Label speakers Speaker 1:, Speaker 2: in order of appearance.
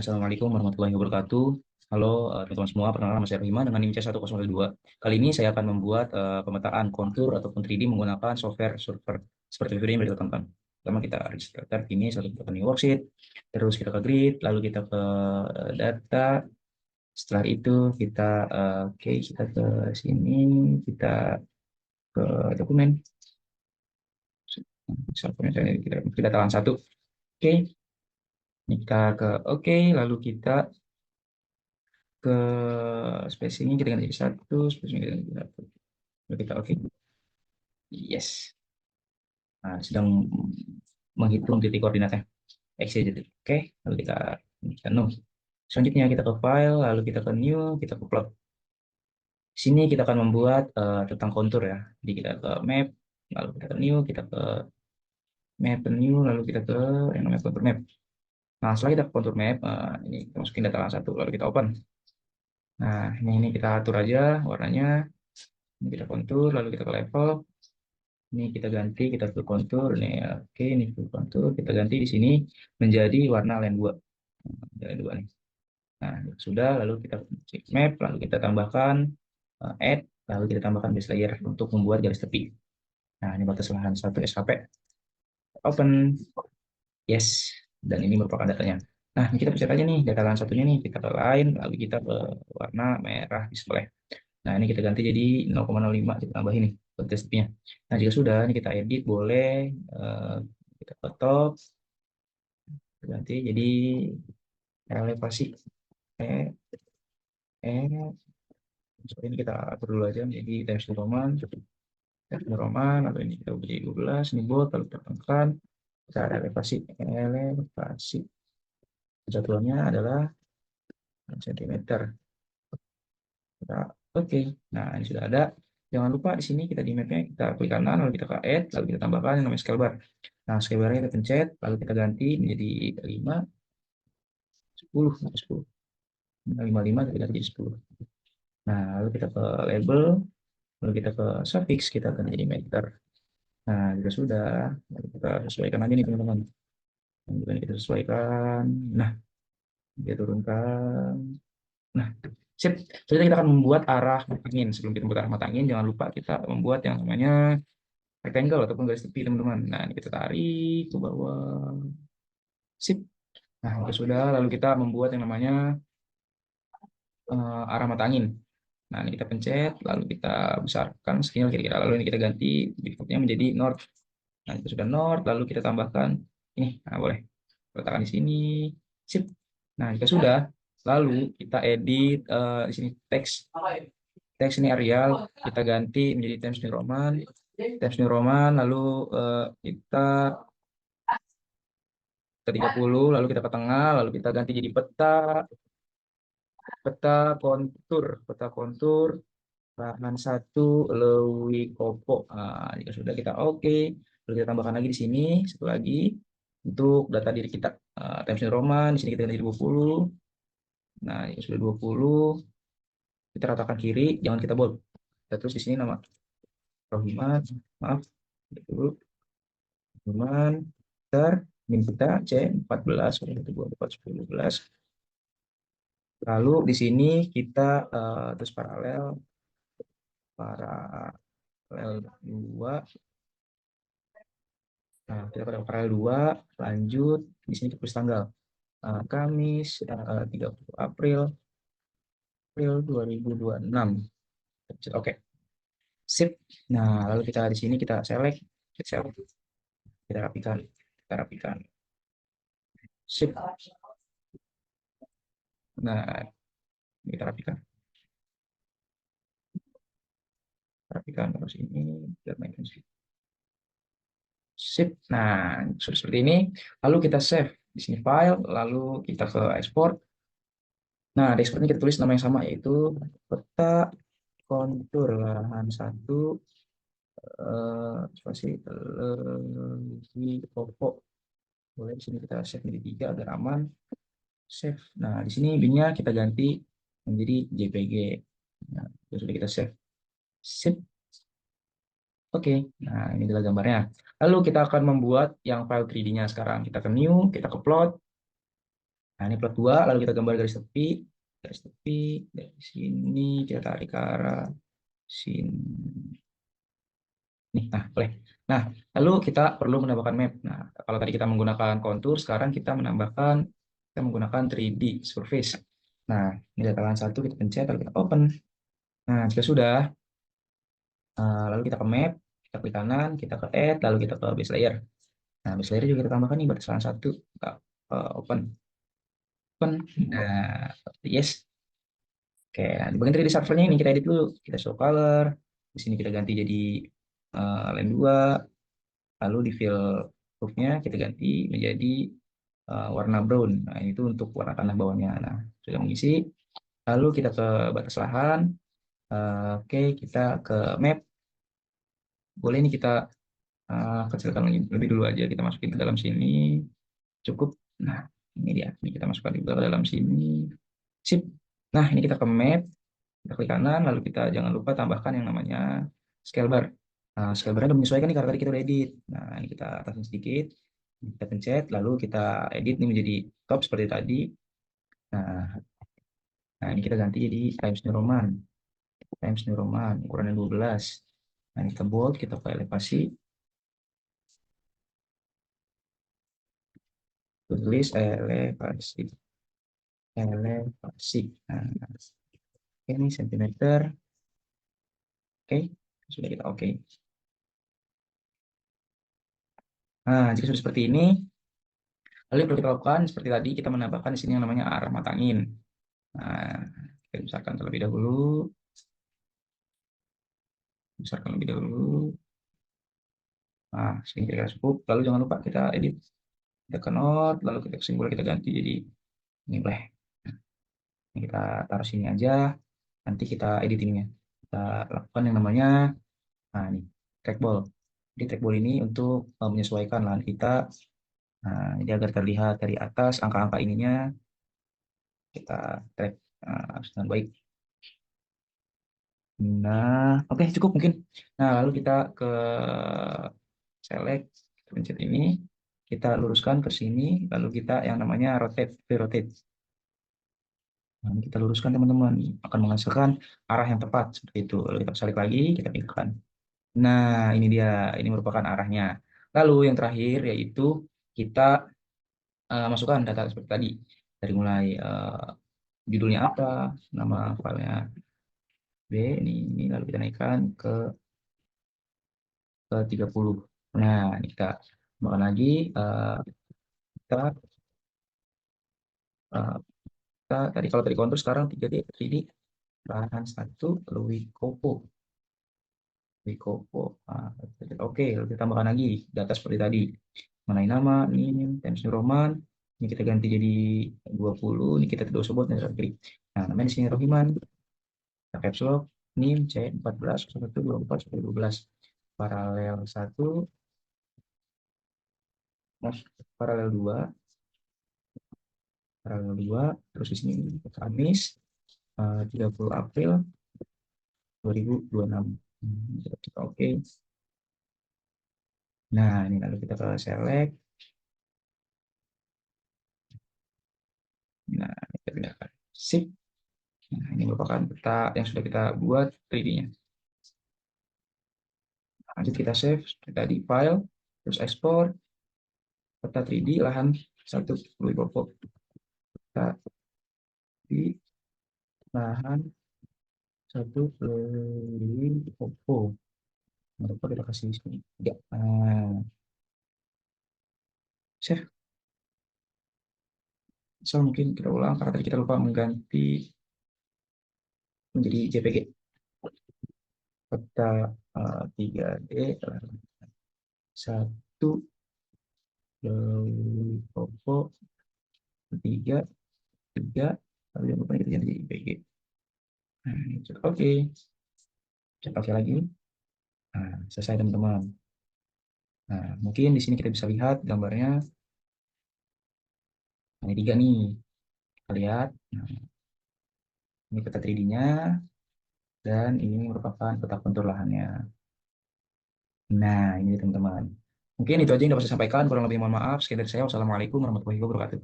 Speaker 1: Assalamualaikum warahmatullahi wabarakatuh. Halo teman-teman semua, perkenalkan nama saya Rohima dengan NIM C1002. Kali ini saya akan membuat pemetaan kontur ataupun 3D menggunakan software server seperti video ini berikut teman-teman. Pertama kita register tab ini, lalu kita ke new worksheet, terus kita ke grid, lalu kita ke data. Setelah itu kita kita ke sini, kita ke dokumen. Misalnya kita datakan satu. Oke, kita ke oke, lalu kita ke spacingnya kita ganti jadi satu, spacingnya kita ganti jadi satu. Lalu kita oke, yes. Nah, sedang menghitung titik koordinatnya x y z. Oke, lalu kita no. Selanjutnya kita ke file, lalu kita ke new, kita ke plot. Di sini kita akan membuat tentang kontur ya. Jadi kita ke map, lalu kita ke new, kita ke map ke new, lalu kita ke yang namanya kontur map. Nah, setelah kita ke kontur map, ini kita masukin data satu, lalu kita open. Nah, ini kita atur aja warnanya. Ini kita kontur, lalu kita ke level. Ini kita ganti, kita ke kontur. Nih, oke, ini ke kontur. Kita ganti di sini menjadi warna line 2. Line 2 nih. Nah, sudah, lalu kita cek map, lalu kita tambahkan add, lalu kita tambahkan base layer untuk membuat garis tepi. Nah, ini batas lahan 1 SKP. Open. Yes. Dan ini merupakan datanya. Nah, ini kita pencet aja nih, data lahan satunya nih. Kita ke line, lalu kita ke warna merah display. Nah, ini kita ganti jadi 0,05, kita tambah ini kontestnya. Nah, jika sudah, ini kita edit, boleh kita ke top, ganti jadi elevasi. Eh, eh, ini kita atur dulu aja menjadi Times New Roman, atau ini kita beri 12, ini bold, lalu kita tekan, kita elevasi. Satuannya adalah cm. Oke, nah ini sudah ada. Jangan lupa di sini kita di mapnya kita klik kanan, lalu kita ke add, lalu kita tambahkan yang namanya scale bar. Nah, scale bar-nya kita pencet, lalu kita ganti menjadi 5, 10, 10. Nah, 55 kita ganti jadi 10. Nah, lalu kita ke label, lalu kita ke suffix, kita ganti jadi meter. Nah, jika sudah, lalu kita sesuaikan aja nih teman-teman. Kemudian kita sesuaikan. Nah, kita turunkan. Nah, sip. Jadi kita akan membuat arah mata angin. Sebelum kita membuat arah mata angin, jangan lupa kita membuat yang namanya rectangle ataupun garis tepi, teman-teman. Nah, ini kita tarik ke bawah. Sip. Nah, itu sudah. Lalu kita membuat yang namanya arah mata angin. Nah, ini kita pencet, lalu kita besarkan scale kira-kira. Lalu ini kita ganti defaultnya menjadi north. Nah, itu sudah north. Lalu kita tambahkan ini. Nah, boleh. Letakkan di sini. Sip. Nah, jika sudah, lalu kita edit di sini teks. Teks ini Arial, kita ganti menjadi Times New Roman. Times New Roman, lalu kita ke 30, lalu kita ke tengah, lalu kita ganti jadi peta, peta kontur, lahan satu, Lewi Kopo. Nah, jika sudah kita oke, lalu kita tambahkan lagi di sini, satu lagi, untuk data diri kita. Times New Roman, di sini kita ganti 20. Nah, jika sudah 20, kita ratakan kiri, jangan kita bold. Kita terus di sini nama Rohiman, maaf, itu Rohiman, ter, min kita C14, 1, 2, 4, 10, 12. Lalu di sini kita terus paralel 2. Nah, kita pada paralel 2, lanjut di sini tulis tanggal. Kamis 30 April 2026. Oke. Sip. Nah, lalu kita di sini kita select, kita rapikan. Sip. Nah, kita rapikan terus ini biar main sip. Nah, sudah seperti ini. Lalu kita save di sini file, lalu kita ke export. Nah, di exportnya kita tulis nama yang sama, yaitu peta kontur lahan satu spasi lebih pokok. Boleh di sini kita save menjadi 3 agar aman. Save. Nah, di sini bin-nya kita ganti menjadi JPG. Nah, sudah kita save. Sip. Oke, nah ini adalah gambarnya. Lalu kita akan membuat yang file 3D-nya sekarang. Kita ke new, kita ke plot. Nah, ini plot 2, lalu kita gambar garis tepi, dari sini kita tarik ke arah sini. Nih, nah, boleh. Nah, lalu kita perlu menambahkan map. Nah, kalau tadi kita menggunakan kontur, sekarang kita menggunakan 3D surface. Nah, ini data lahan satu, kita pencet, lalu kita open. Nah, jika sudah, lalu kita ke map, kita klik kanan, kita ke add, lalu kita ke base layer. Nah, base layer juga kita tambahkan nih batas lahan satu, kita open. Open. Nah, yes. Oke, nah, di bagian 3D servernya ini kita edit dulu. Kita show color. Di sini kita ganti jadi line 2. Lalu di fill proofnya kita ganti menjadi warna brown. Nah, itu untuk warna tanah bawahnya. Nah, sudah mengisi. Lalu kita ke batas lahan. Oke, kita ke map. Boleh ini kita kecilkan lebih dulu aja. Kita masukin ke dalam sini. Cukup. Nah, ini dia. Ini kita masukkan juga ke dalam sini. Sip. Nah, ini kita ke map. Kita klik kanan, lalu kita jangan lupa tambahkan yang namanya scale bar. Nah, scale bar udah menyesuaikan nih karena tadi kita udah edit. Nah, ini kita atasin sedikit, kita pencet, lalu kita edit ini menjadi top seperti tadi. Nah, nah ini kita ganti jadi Times New Roman, ukurannya 12. Nah, ini kita bold, kita ke elevasi, tulis elevasi. Nah, ini sentimeter, oke, sudah kita oke. Nah, jika sudah seperti ini, lalu yang perlu kita lakukan seperti tadi kita menambahkan di sini yang namanya arah mata angin. Nah, kita besarkan lebih dahulu. Nah, sini kira-kira cukup. Lalu jangan lupa kita edit, kita ke node, lalu kita simbol kita ganti jadi ini boleh. Ini kita taruh sini aja. Nanti kita editingnya. Kita lakukan yang namanya, nah ini trackball. Jadi trackball ini untuk menyesuaikan lahan kita. Nah, jadi agar terlihat dari atas angka-angka ininya kita track dengan baik. Nah, oke cukup mungkin. Nah, lalu kita ke select, kita pencet ini, kita luruskan ke sini, lalu kita yang namanya rotate. Nah, ini kita luruskan teman-teman, akan menghasilkan arah yang tepat seperti itu. Lalu kita balik lagi, kita pinggirkan. Nah, ini dia, ini merupakan arahnya. Lalu yang terakhir yaitu kita masukkan data seperti tadi, dari mulai judulnya apa, nama filenya B, ini lalu kita naikkan ke 30. Nah, ini kita tambahkan lagi, kita, eh, kita tadi kalau tadi kontur sekarang 3D lahan satu Wikopo. Nah, oke, lalu kita tambahkan lagi data seperti tadi mengenai nama, ini Times New Roman, ini kita ganti jadi 20, ini kita tidak usah buat klik. Nah, namanya di sini Rohiman, kita caps lock, NIM C14 1124 12, paralel 1, paralel 2, terus di sini Kamis 30 April 2026. Kita oke. Nah, ini lalu kita ke select. Nah, kita pindahkan. Sip. Nah, ini merupakan peta yang sudah kita buat 3D-nya. Lanjut kita save seperti tadi, file, terus ekspor, peta 3D lahan 1 Wibowo. Peta di lahan 1 Wibowo. Kenapa kita kasih di sini? Ya. Nah, save. So, mungkin kita ulang karena tadi kita lupa mengganti menjadi JPG. Peta 3D 1 Wibowo 3 3, lalu yang lupa kita jadi JPG. Nah, oke, cek oke lagi. Nah, selesai teman-teman. Nah, mungkin di sini kita bisa lihat gambarnya. Nah, ini 3 nih. Kita lihat. Nah, ini peta 3D-nya. Dan ini merupakan peta kontur lahannya. Nah, ini teman-teman. Mungkin itu aja yang dapat saya sampaikan. Kurang lebih mohon maaf. Sekian dari saya. Wassalamualaikum warahmatullahi wabarakatuh.